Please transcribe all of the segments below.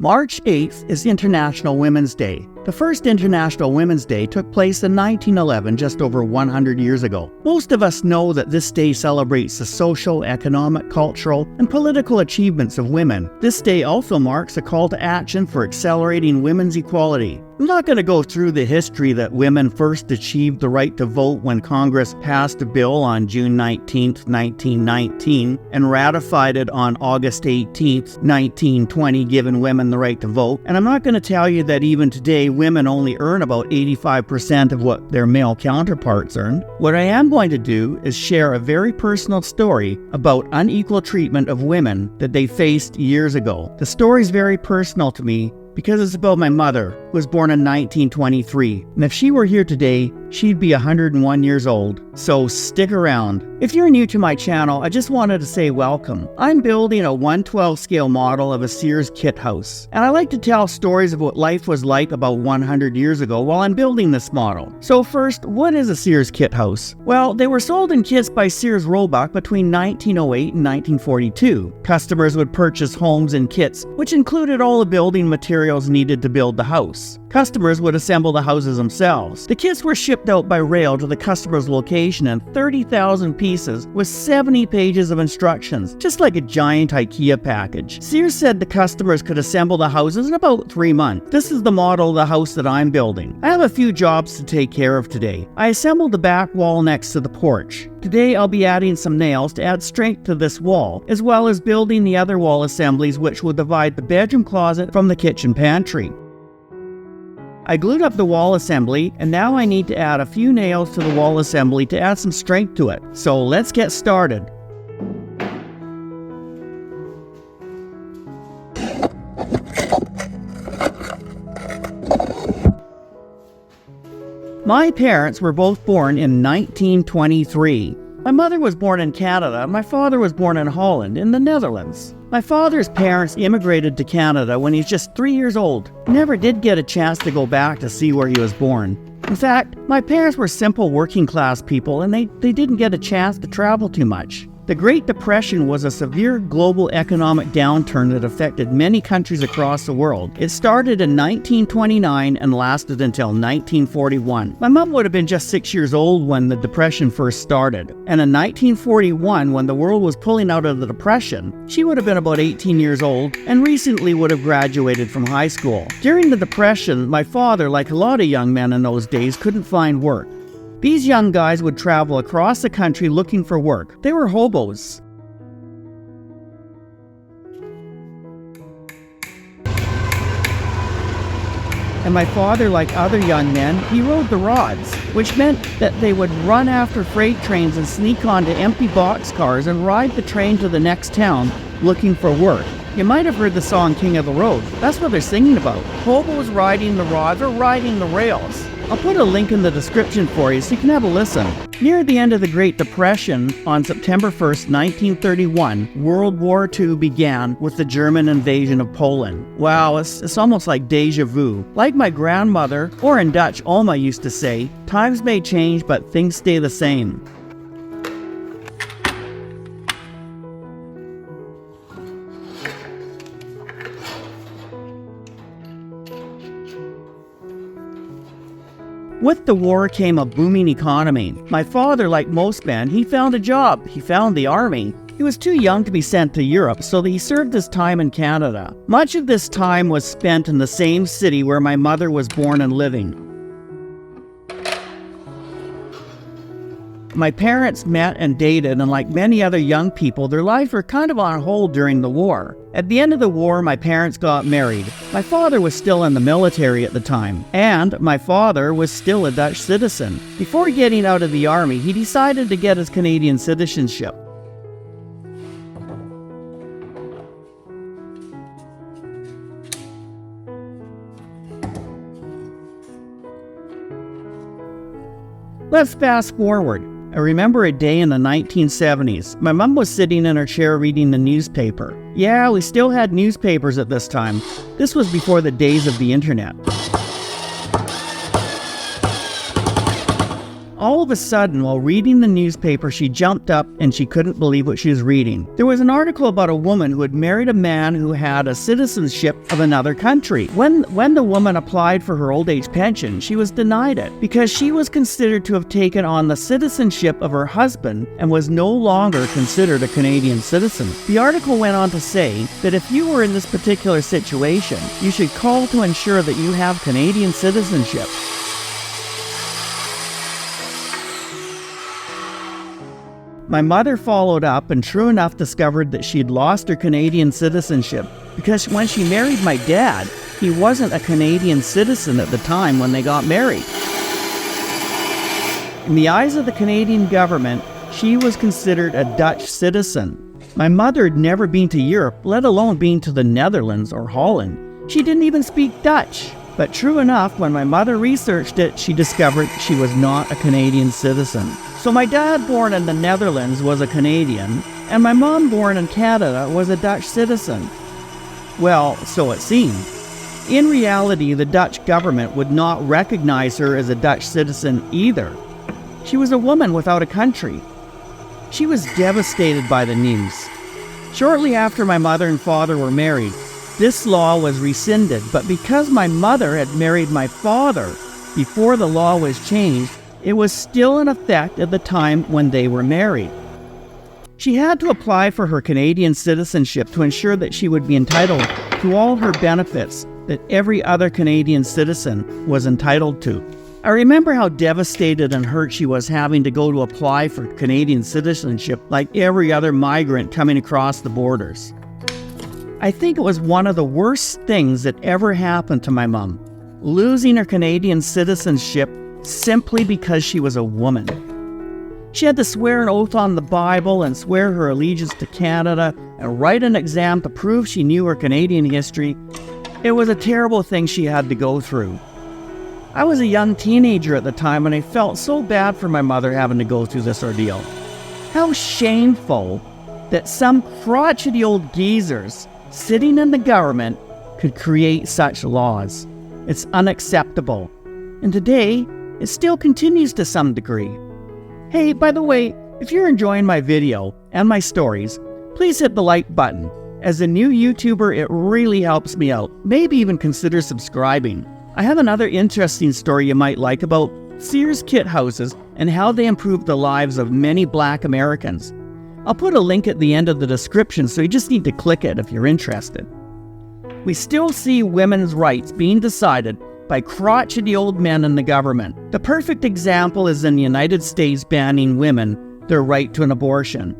March 8th is International Women's Day. The first International Women's Day took place in 1911, just over 100 years ago. Most of us know that this day celebrates the social, economic, cultural, and political achievements of women. This day also marks a call to action for accelerating women's equality. I'm not going to go through the history that women first achieved the right to vote when Congress passed a bill on June 19, 1919, and ratified it on August 18, 1920, giving women the right to vote. And I'm not going to tell you that even today, women only earn about 85% of what their male counterparts earn. What I am going to do is share a very personal story about unequal treatment of women that they faced years ago. The story is very personal to me because it's about my mother, who was born in 1923. And if she were here today, she'd be 101 years old. So stick around. If you're new to my channel, I just wanted to say welcome. I'm building a 1/12 scale model of a Sears Kit House. And I like to tell stories of what life was like about 100 years ago while I'm building this model. So first, what is a Sears Kit House? Well, they were sold in kits by Sears Roebuck between 1908 and 1942. Customers would purchase homes in kits, which included all the building materials needed to build the house. Customers would assemble the houses themselves. The kits were shipped out by rail to the customer's location in 30,000 pieces with 70 pages of instructions, just like a giant IKEA package. Sears said the customers could assemble the houses in about 3 months. This is the model of the house that I'm building. I have a few jobs to take care of today. I assembled the back wall next to the porch. Today I'll be adding some nails to add strength to this wall, as well as building the other wall assemblies which will divide the bedroom closet from the kitchen pantry. I glued up the wall assembly, and now I need to add a few nails to the wall assembly to add some strength to it. So let's get started. My parents were both born in 1923. My mother was born in Canada, and my father was born in Holland, in the Netherlands. My father's parents immigrated to Canada when he was just 3 years old. He never did get a chance to go back to see where he was born. In fact, my parents were simple working class people, and they didn't get a chance to travel too much. The Great Depression was a severe global economic downturn that affected many countries across the world. It started in 1929 and lasted until 1941. My mom would have been just 6 years old when the Depression first started. And in 1941, when the world was pulling out of the Depression, she would have been about 18 years old and recently would have graduated from high school. During the Depression, my father, like a lot of young men in those days, couldn't find work. These young guys would travel across the country looking for work. They were hobos. And my father, like other young men, he rode the rods, which meant that they would run after freight trains and sneak onto empty boxcars and ride the train to the next town looking for work. You might have heard the song King of the Road. That's what they're singing about. Hobos riding the rods or riding the rails. I'll put a link in the description for you so you can have a listen. Near the end of the Great Depression, on September 1st, 1931, World War II began with the German invasion of Poland. Wow, it's almost like deja vu. Like my grandmother, or in Dutch, Oma used to say, times may change, but things stay the same. With the war came a booming economy. My father, like most men, he found a job. He found the army. He was too young to be sent to Europe, so he served his time in Canada. Much of this time was spent in the same city where my mother was born and living. My parents met and dated, and like many other young people, their lives were kind of on hold during the war. At the end of the war, my parents got married. My father was still in the military at the time, and my father was still a Dutch citizen. Before getting out of the army, he decided to get his Canadian citizenship. Let's fast forward. I remember a day in the 1970s. My mom was sitting in her chair reading the newspaper. Yeah, we still had newspapers at this time. This was before the days of the internet. All of a sudden, while reading the newspaper, she jumped up and she couldn't believe what she was reading. There was an article about a woman who had married a man who had a citizenship of another country. When the woman applied for her old age pension, she was denied it because she was considered to have taken on the citizenship of her husband and was no longer considered a Canadian citizen. The article went on to say that if you were in this particular situation, you should call to ensure that you have Canadian citizenship. My mother followed up and true enough discovered that she had lost her Canadian citizenship because when she married my dad, he wasn't a Canadian citizen at the time when they got married. In the eyes of the Canadian government, she was considered a Dutch citizen. My mother had never been to Europe, let alone been to the Netherlands or Holland. She didn't even speak Dutch. But true enough, when my mother researched it, she discovered she was not a Canadian citizen. So my dad, born in the Netherlands, was a Canadian, and my mom, born in Canada, was a Dutch citizen. Well, so it seemed. In reality, the Dutch government would not recognize her as a Dutch citizen either. She was a woman without a country. She was devastated by the news. Shortly after my mother and father were married, this law was rescinded, but because my mother had married my father before the law was changed, it was still in effect at the time when they were married. She had to apply for her Canadian citizenship to ensure that she would be entitled to all her benefits that every other Canadian citizen was entitled to. I remember how devastated and hurt she was having to go to apply for Canadian citizenship like every other migrant coming across the borders. I think it was one of the worst things that ever happened to my mom, losing her Canadian citizenship simply because she was a woman. She had to swear an oath on the Bible and swear her allegiance to Canada and write an exam to prove she knew her Canadian history. It was a terrible thing she had to go through. I was a young teenager at the time and I felt so bad for my mother having to go through this ordeal. How shameful that some crotchety old geezers sitting in the government could create such laws. It's unacceptable. And today, it still continues to some degree. Hey, by the way, if you're enjoying my video and my stories, please hit the like button. As a new YouTuber, it really helps me out. Maybe even consider subscribing. I have another interesting story you might like about Sears Kit Houses and how they improved the lives of many Black Americans. I'll put a link at the end of the description, so you just need to click it if you're interested. We still see women's rights being decided by crotchety old men in the government. The perfect example is in the United States banning women their right to an abortion.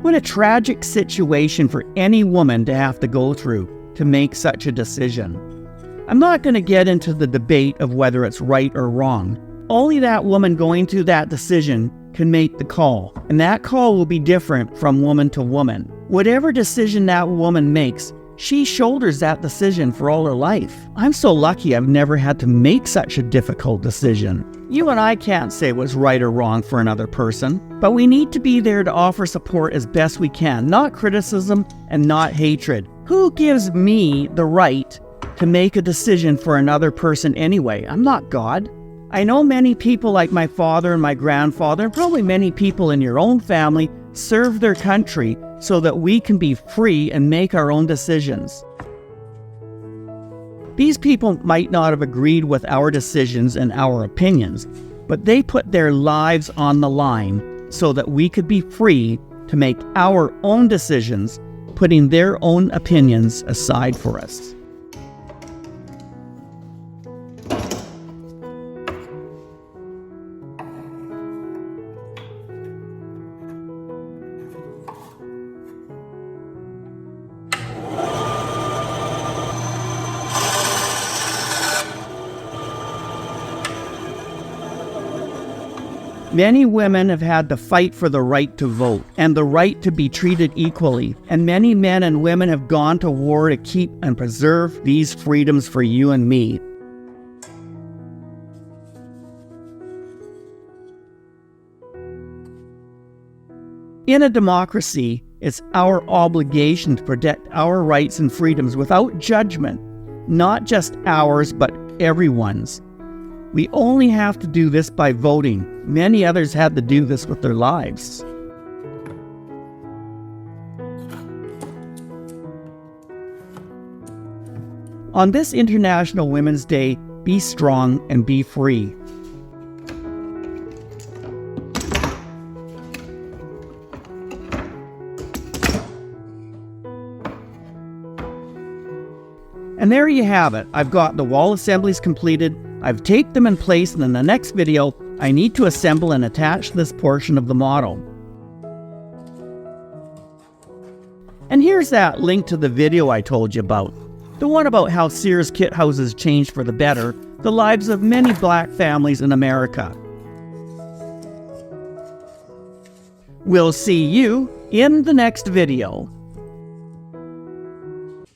What a tragic situation for any woman to have to go through to make such a decision. I'm not going to get into the debate of whether it's right or wrong. Only that woman going through that decision can make the call, and that call will be different from woman to woman. Whatever decision that woman makes, she shoulders that decision for all her life. I'm so lucky I've never had to make such a difficult decision. You and I can't say what's right or wrong for another person, but we need to be there to offer support as best we can, not criticism and not hatred. Who gives me the right to make a decision for another person anyway? I'm not God. I know many people like my father and my grandfather, and probably many people in your own family, serve their country so that we can be free and make our own decisions. These people might not have agreed with our decisions and our opinions, but they put their lives on the line so that we could be free to make our own decisions, putting their own opinions aside for us. Many women have had to fight for the right to vote and the right to be treated equally, and many men and women have gone to war to keep and preserve these freedoms for you and me. In a democracy, it's our obligation to protect our rights and freedoms without judgment, not just ours, but everyone's. We only have to do this by voting. Many others had to do this with their lives. On this International Women's Day, be strong and be free. And there you have it. I've got the wall assemblies completed. I've taped them in place, and in the next video, I need to assemble and attach this portion of the model. And here's that link to the video I told you about. The one about how Sears Kit Houses changed for the better the lives of many black families in America. We'll see you in the next video.